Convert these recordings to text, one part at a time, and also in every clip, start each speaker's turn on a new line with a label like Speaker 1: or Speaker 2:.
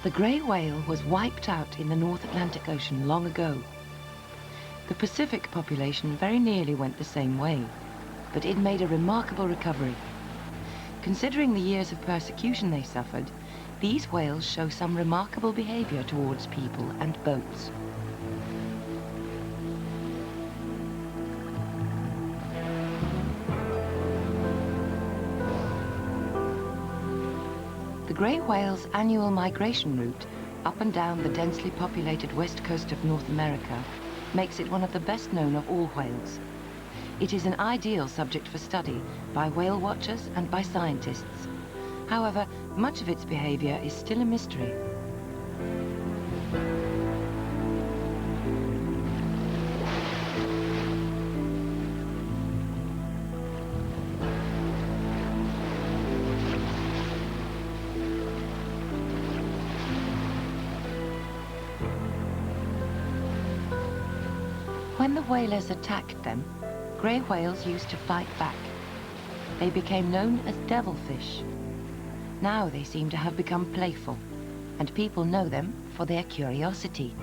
Speaker 1: The grey whale was wiped out in the North Atlantic Ocean long ago. The Pacific population very nearly went the same way, but it made a remarkable recovery. Considering the years of persecution they suffered, these whales show some remarkable behavior towards people and boats. The grey whale's annual migration route up and down the densely populated west coast of North America makes it one of the best known of all whales. It is an ideal subject for study by whale watchers and by scientists. However, much of its behavior is still a mystery. When the whalers attacked them, grey whales used to fight back. They became known as devilfish. Now they seem to have become playful, and people know them for their curiosity.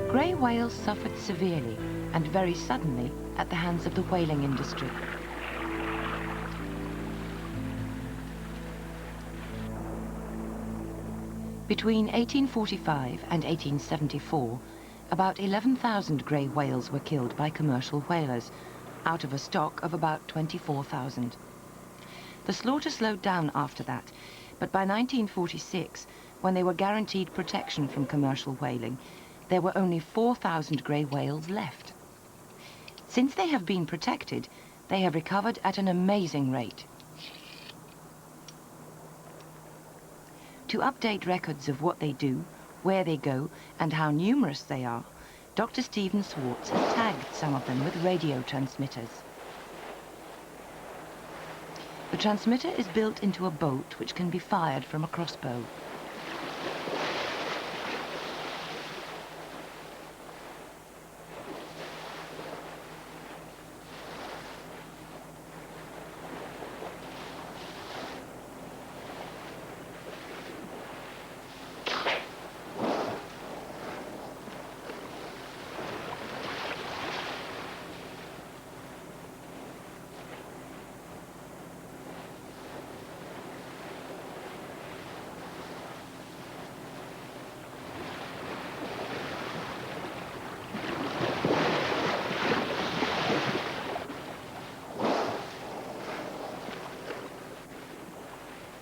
Speaker 1: Grey whales suffered severely and very suddenly at the hands of the whaling industry. Between 1845 and 1874, about 11,000 grey whales were killed by commercial whalers, out of a stock of about 24,000. The slaughter slowed down after that, but by 1946, when they were guaranteed protection from commercial whaling, there were only 4,000 grey whales left. Since they have been protected, they have recovered at an amazing rate. To update records of what they do, where they go, and how numerous they are, Dr. Stephen Swartz has tagged some of them with radio transmitters. The transmitter is built into a bolt which can be fired from a crossbow.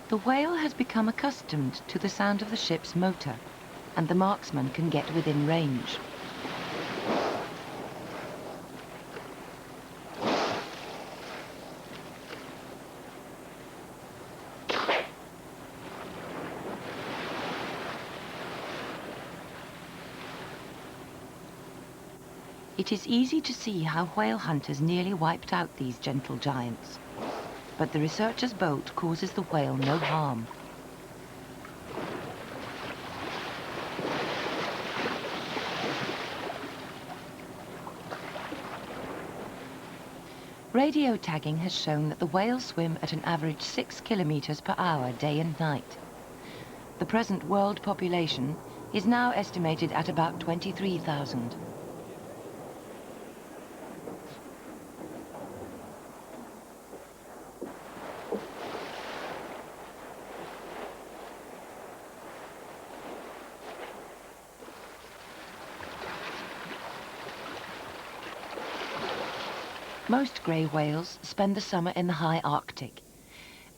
Speaker 1: The whale has become accustomed to the sound of the ship's motor, and the marksman can get within range. It is easy to see how whale hunters nearly wiped out these gentle giants. But the researcher's boat causes the whale no harm. Radio tagging has shown that the whales swim at an average 6 kilometers per hour day and night. The present world population is now estimated at about 23,000. Most grey whales spend the summer in the high Arctic,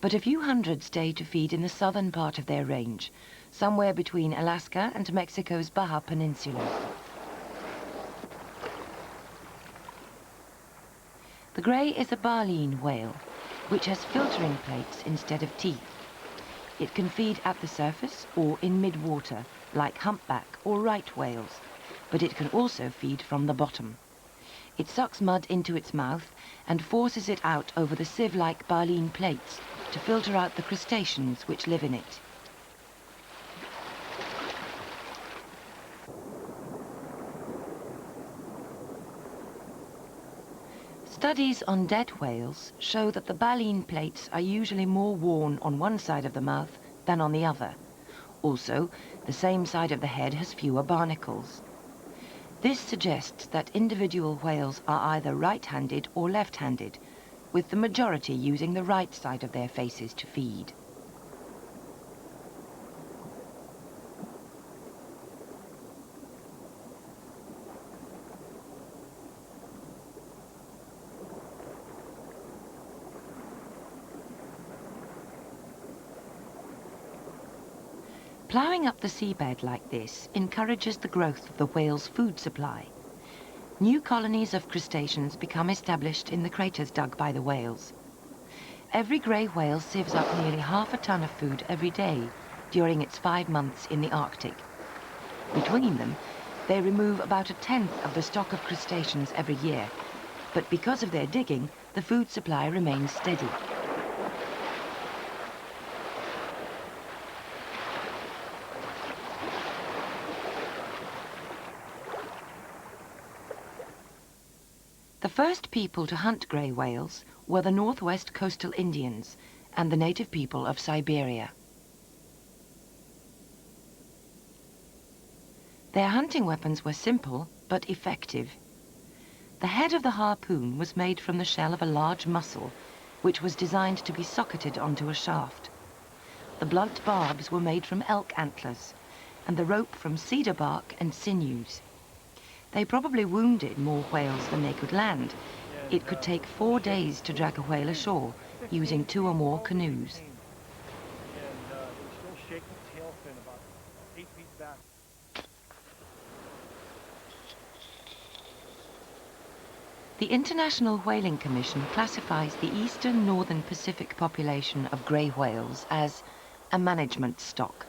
Speaker 1: but a few hundred stay to feed in the southern part of their range, somewhere between Alaska and Mexico's Baja Peninsula. The grey is a baleen whale, which has filtering plates instead of teeth. It can feed at the surface or in mid-water, like humpback or right whales, but it can also feed from the bottom. It sucks mud into its mouth and forces it out over the sieve-like baleen plates to filter out the crustaceans which live in it. Studies on dead whales show that the baleen plates are usually more worn on one side of the mouth than on the other. Also, the same side of the head has fewer barnacles. This suggests that individual whales are either right-handed or left-handed, with the majority using the right side of their faces to feed. Ploughing up the seabed like this encourages the growth of the whale's food supply. New colonies of crustaceans become established in the craters dug by the whales. Every grey whale sieves up nearly half a ton of food every day during its 5 months in the Arctic. Between them, they remove about 1/10 of the stock of crustaceans every year, but because of their digging, the food supply remains steady. The first people to hunt grey whales were the northwest coastal Indians and the native people of Siberia. Their hunting weapons were simple but effective. The head of the harpoon was made from the shell of a large mussel, which was designed to be socketed onto a shaft. The blunt barbs were made from elk antlers, and the rope from cedar bark and sinews. They probably wounded more whales than they could land. It could take 4 days to drag a whale ashore, using 2 or more canoes. The International Whaling Commission classifies the eastern northern Pacific population of grey whales as a management stock,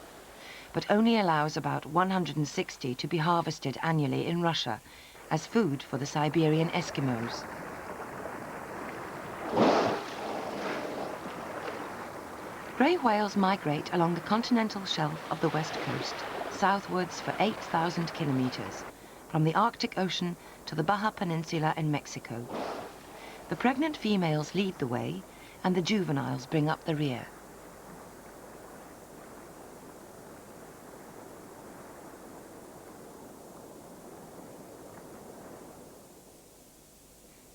Speaker 1: but only allows about 160 to be harvested annually in Russia as food for the Siberian Eskimos. Grey whales migrate along the continental shelf of the west coast, southwards for 8,000 kilometers, from the Arctic Ocean to the Baja Peninsula in Mexico. The pregnant females lead the way, and the juveniles bring up the rear.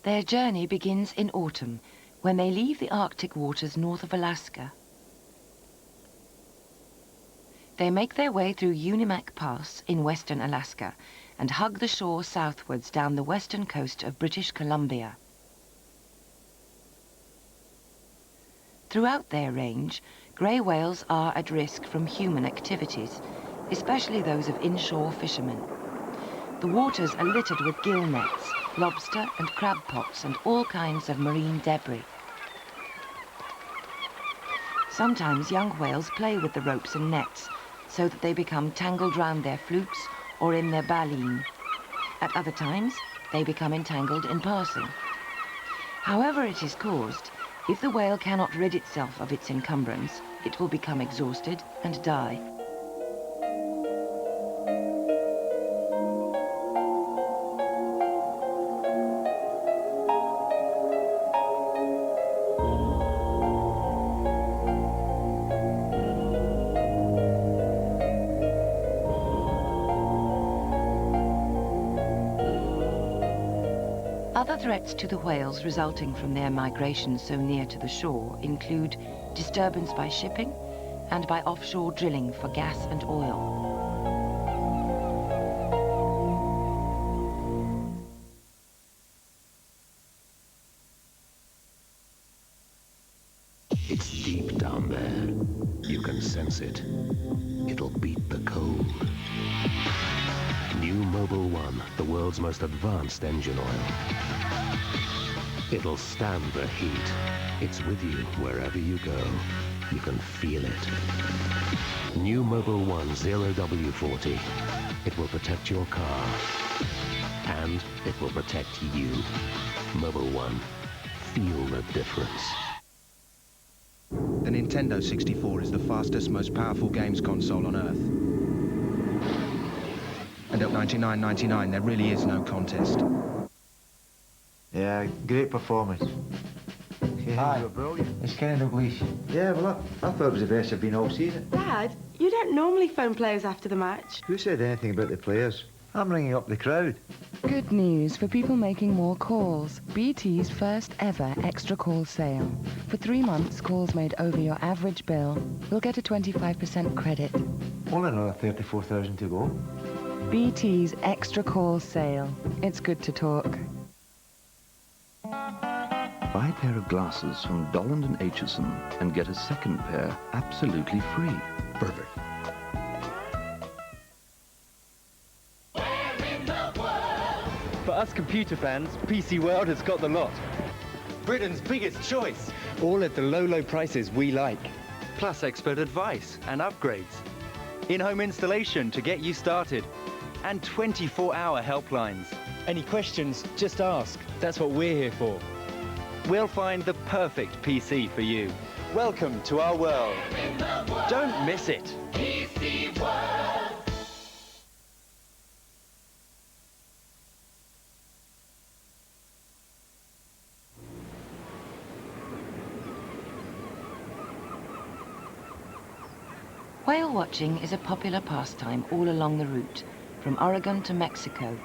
Speaker 1: Their journey begins in autumn, when they leave the Arctic waters north of Alaska. They make their way through Unimak Pass in western Alaska and hug the shore southwards down the western coast of British Columbia. Throughout their range, grey whales are at risk from human activities, especially those of inshore fishermen. The waters are littered with gill nets, lobster and crab pots and all kinds of marine debris. Sometimes young whales play with the ropes and nets so that they become tangled round their flukes or in their baleen. At other times, they become entangled in passing. However it is caused, if the whale cannot rid itself of its encumbrance, it will become exhausted and die. Other threats to the whales resulting from their migration so near to the shore include disturbance by shipping and by offshore drilling for gas and oil.
Speaker 2: It's deep down there. You can sense it. It'll beat the cold. New Mobil 1, the world's most advanced engine oil. It'll stand the heat. It's with you wherever you go. You can feel it. New Mobil 1 0W40. It will protect your car. And it will protect you. Mobil 1. Feel the difference.
Speaker 3: The Nintendo 64 is the fastest, most powerful games console on Earth. And at $99.99, there really is no contest.
Speaker 4: Yeah, great performance. Yeah, you were brilliant.
Speaker 5: It's kind of Dalglish.
Speaker 4: Yeah, well, I thought it was the best I've been all season.
Speaker 6: Dad, you don't normally phone players after the match.
Speaker 4: Who said anything about the players? I'm ringing up the crowd.
Speaker 7: Good news for people making more calls. BT's first ever extra call sale. For 3 months, calls made over your average bill will get a 25% credit.
Speaker 4: Only another 34,000 to go.
Speaker 7: BT's extra call sale. It's good to talk.
Speaker 8: Buy a pair of glasses from Dolland & Aitchison and get a second pair absolutely free.
Speaker 9: Perfect.
Speaker 10: For us computer fans, PC World has got the lot. Britain's biggest choice. All at the low, low prices we like. Plus expert advice and upgrades. In-home installation to get you started. And 24-hour helplines. Any questions, just ask. That's what we're here for. We'll find the perfect PC for you. Welcome to our world. Don't miss it. PC World.
Speaker 1: Whale watching is a popular pastime all along the route, from Oregon to Mexico.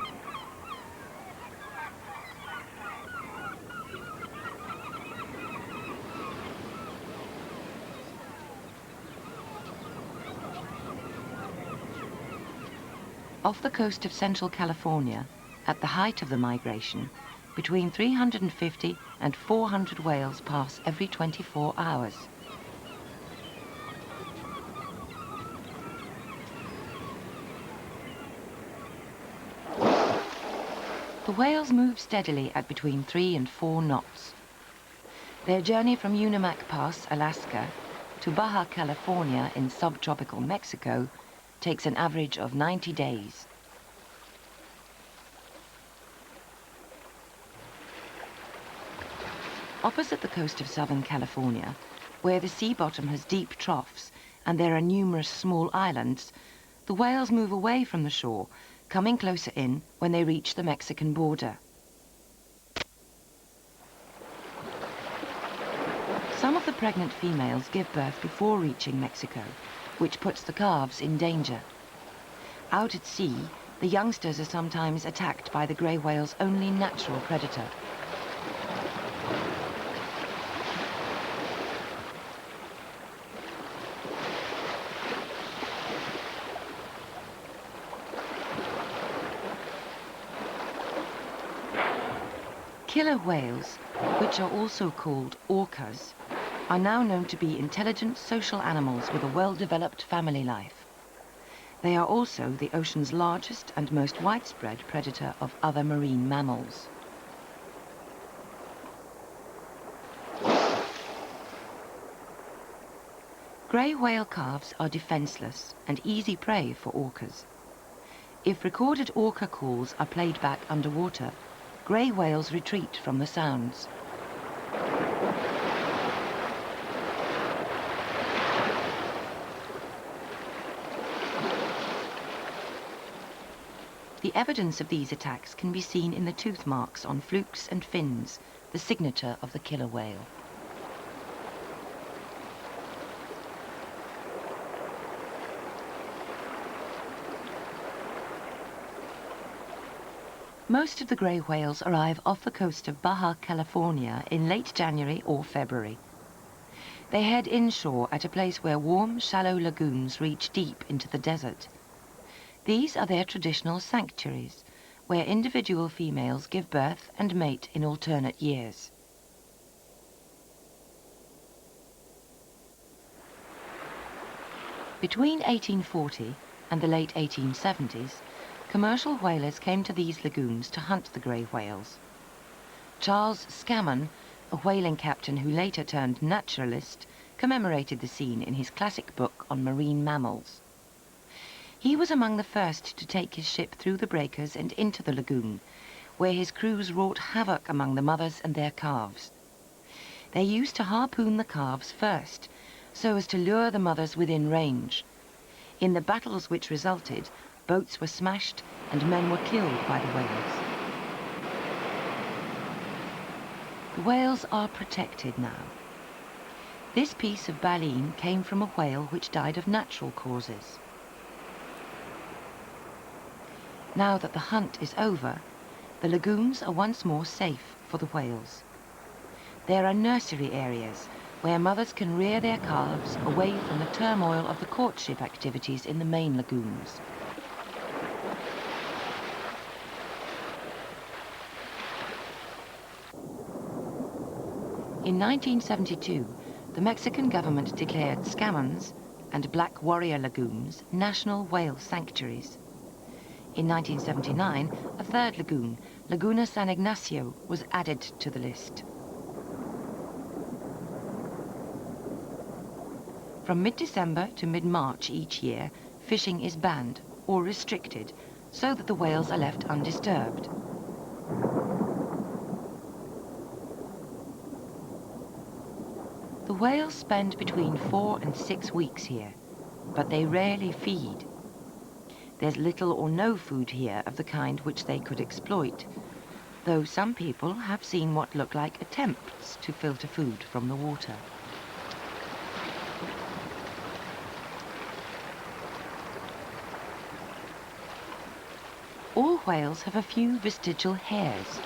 Speaker 1: Off the coast of Central California, at the height of the migration, between 350 and 400 whales pass every 24 hours. The whales move steadily at between 3 and 4 knots. Their journey from Unimak Pass, Alaska, to Baja California in subtropical Mexico takes an average of 90 days. Opposite the coast of Southern California, where the sea bottom has deep troughs and there are numerous small islands, the whales move away from the shore, coming closer in when they reach the Mexican border. Some of the pregnant females give birth before reaching Mexico, which puts the calves in danger. Out at sea, the youngsters are sometimes attacked by the grey whale's only natural predator. Killer whales, which are also called orcas, are now known to be intelligent social animals with a well-developed family life. They are also the ocean's largest and most widespread predator of other marine mammals. Grey whale calves are defenseless and easy prey for orcas. If recorded orca calls are played back underwater, grey whales retreat from the sounds. The evidence of these attacks can be seen in the tooth marks on flukes and fins, the signature of the killer whale. Most of the grey whales arrive off the coast of Baja California in late January or February. They head inshore at a place where warm, shallow lagoons reach deep into the desert. These are their traditional sanctuaries, where individual females give birth and mate in alternate years. Between 1840 and the late 1870s, commercial whalers came to these lagoons to hunt the grey whales. Charles Scammon, a whaling captain who later turned naturalist, commemorated the scene in his classic book on marine mammals. He was among the first to take his ship through the breakers and into the lagoon, where his crews wrought havoc among the mothers and their calves. They used to harpoon the calves first, so as to lure the mothers within range. In the battles which resulted, boats were smashed and men were killed by the whales. The whales are protected now. This piece of baleen came from a whale which died of natural causes. Now that the hunt is over, the lagoons are once more safe for the whales. There are nursery areas where mothers can rear their calves away from the turmoil of the courtship activities in the main lagoons. In 1972, the Mexican government declared Scammons and Black Warrior lagoons national whale sanctuaries. In 1979, a third lagoon, Laguna San Ignacio, was added to the list. From mid-December to mid-March each year, fishing is banned or restricted so that the whales are left undisturbed. The whales spend between 4 and 6 weeks here, but they rarely feed. There's little or no food here of the kind which they could exploit, though some people have seen what look like attempts to filter food from the water. All whales have a few vestigial hairs,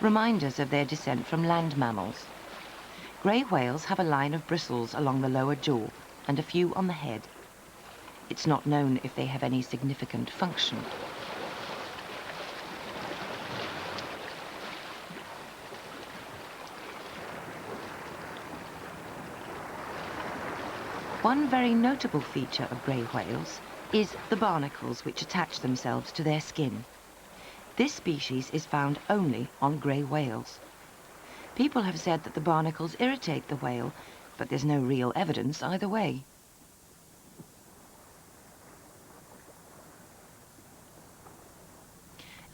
Speaker 1: reminders of their descent from land mammals. Grey whales have a line of bristles along the lower jaw and a few on the head. It's not known if they have any significant function. One very notable feature of grey whales is the barnacles which attach themselves to their skin. This species is found only on grey whales. People have said that the barnacles irritate the whale, but there's no real evidence either way.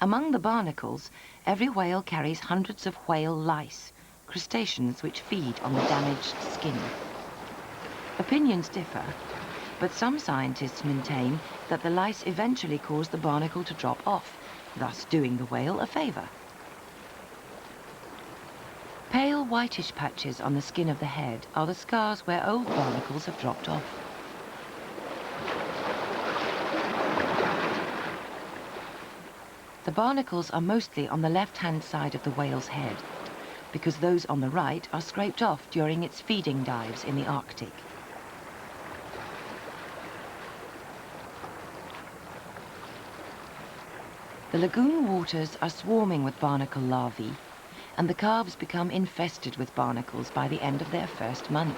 Speaker 1: Among the barnacles, every whale carries hundreds of whale lice, crustaceans which feed on the damaged skin. Opinions differ, but some scientists maintain that the lice eventually cause the barnacle to drop off, thus doing the whale a favour. Pale whitish patches on the skin of the head are the scars where old barnacles have dropped off. The barnacles are mostly on the left-hand side of the whale's head, because those on the right are scraped off during its feeding dives in the Arctic. The lagoon waters are swarming with barnacle larvae, and the calves become infested with barnacles by the end of their first month.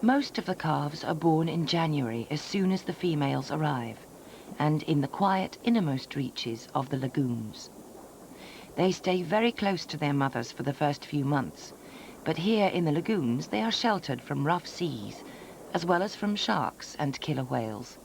Speaker 1: Most of the calves are born in January as soon as the females arrive, and in the quiet innermost reaches of the lagoons. They stay very close to their mothers for the first few months, but here in the lagoons they are sheltered from rough seas, as well as from sharks and killer whales.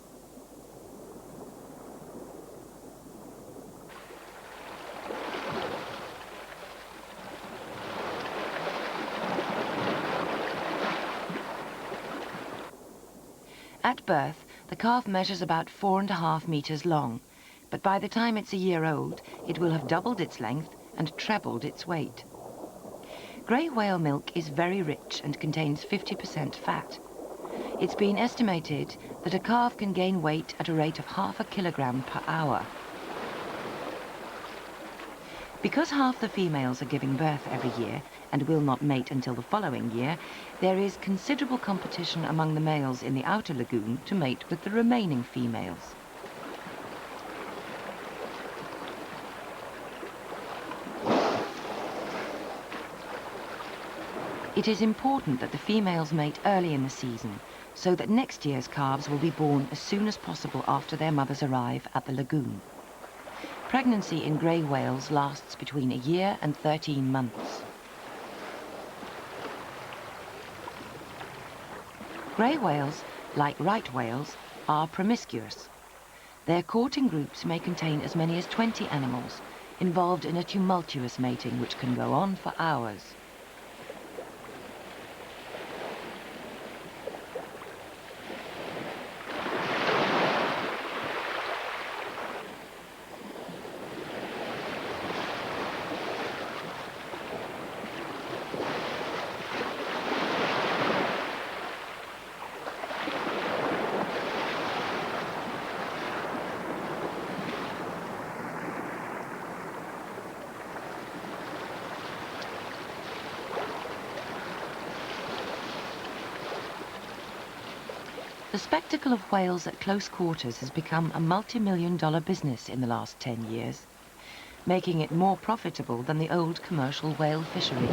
Speaker 1: At birth, the calf measures about 4.5 meters long, but by the time it's a year old, it will have doubled its length and trebled its weight. Grey whale milk is very rich and contains 50% fat. It's been estimated that a calf can gain weight at a rate of 0.5 kilogram per hour. Because half the females are giving birth every year and will not mate until the following year, there is considerable competition among the males in the outer lagoon to mate with the remaining females. It is important that the females mate early in the season, so that next year's calves will be born as soon as possible after their mothers arrive at the lagoon. Pregnancy in grey whales lasts between a year and 13 months. Grey whales, like right whales, are promiscuous. Their courting groups may contain as many as 20 animals, involved in a tumultuous mating which can go on for hours. The spectacle of whales at close quarters has become a multi-million-dollar business in the last 10 years, making it more profitable than the old commercial whale fishery.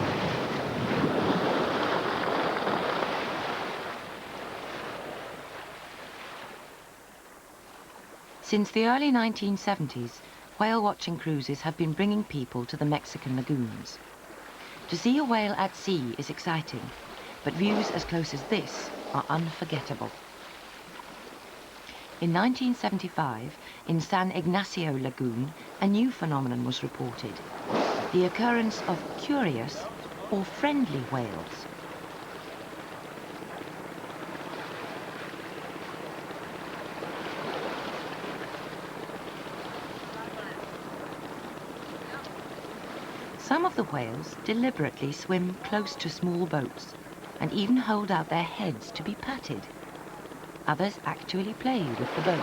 Speaker 1: Since the early 1970s, whale-watching cruises have been bringing people to the Mexican lagoons. To see a whale at sea is exciting, but views as close as this are unforgettable. In 1975, in San Ignacio Lagoon, a new phenomenon was reported, the occurrence of curious or friendly whales. Some of the whales deliberately swim close to small boats and even hold out their heads to be patted. Others actually play with the boat.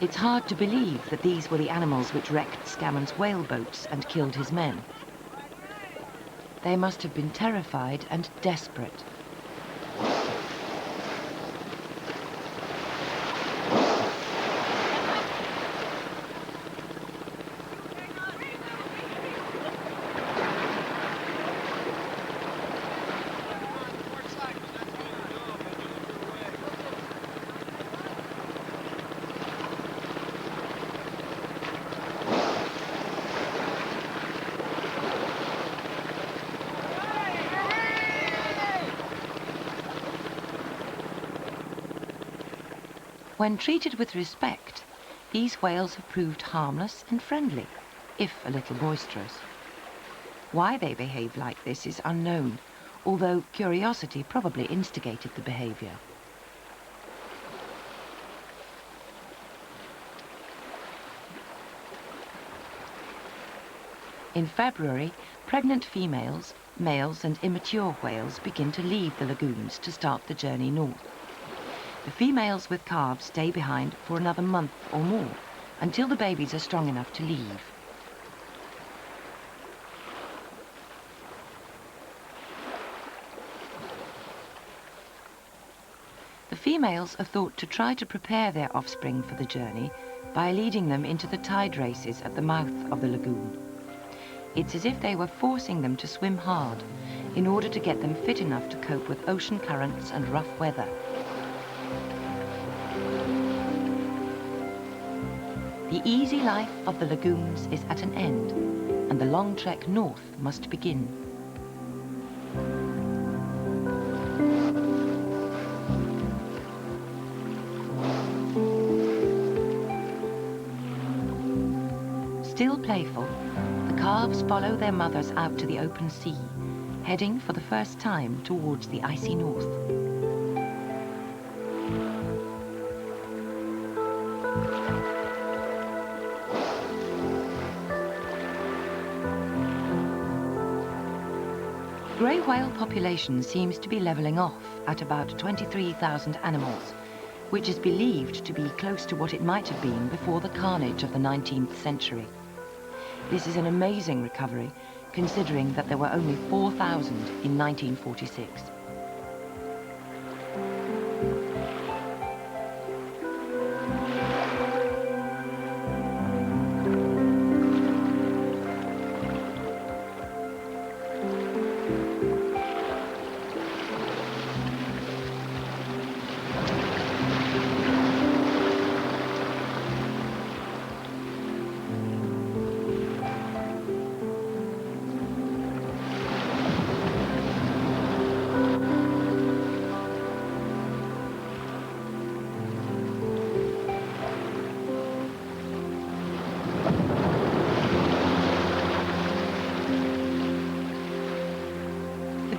Speaker 1: It's hard to believe that these were the animals which wrecked Scammond's whaleboats and killed his men. They must have been terrified and desperate. When treated with respect, these whales have proved harmless and friendly, if a little boisterous. Why they behave like this is unknown, although curiosity probably instigated the behavior. In February, pregnant females, males and immature whales begin to leave the lagoons to start the journey north. The females with calves stay behind for another month or more, until the babies are strong enough to leave. The females are thought to try to prepare their offspring for the journey by leading them into the tide races at the mouth of the lagoon. It's as if they were forcing them to swim hard in order to get them fit enough to cope with ocean currents and rough weather. The easy life of the lagoons is at an end, and the long trek north must begin. Still playful, the calves follow their mothers out to the open sea, heading for the first time towards the icy north. Grey whale population seems to be levelling off at about 23,000 animals, which is believed to be close to what it might have been before the carnage of the 19th century. This is an amazing recovery, considering that there were only 4,000 in 1946.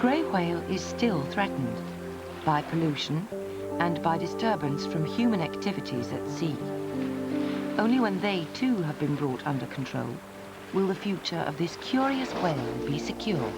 Speaker 1: grey whale is still threatened by pollution and by disturbance from human activities at sea. Only when they too have been brought under control will the future of this curious whale be secure.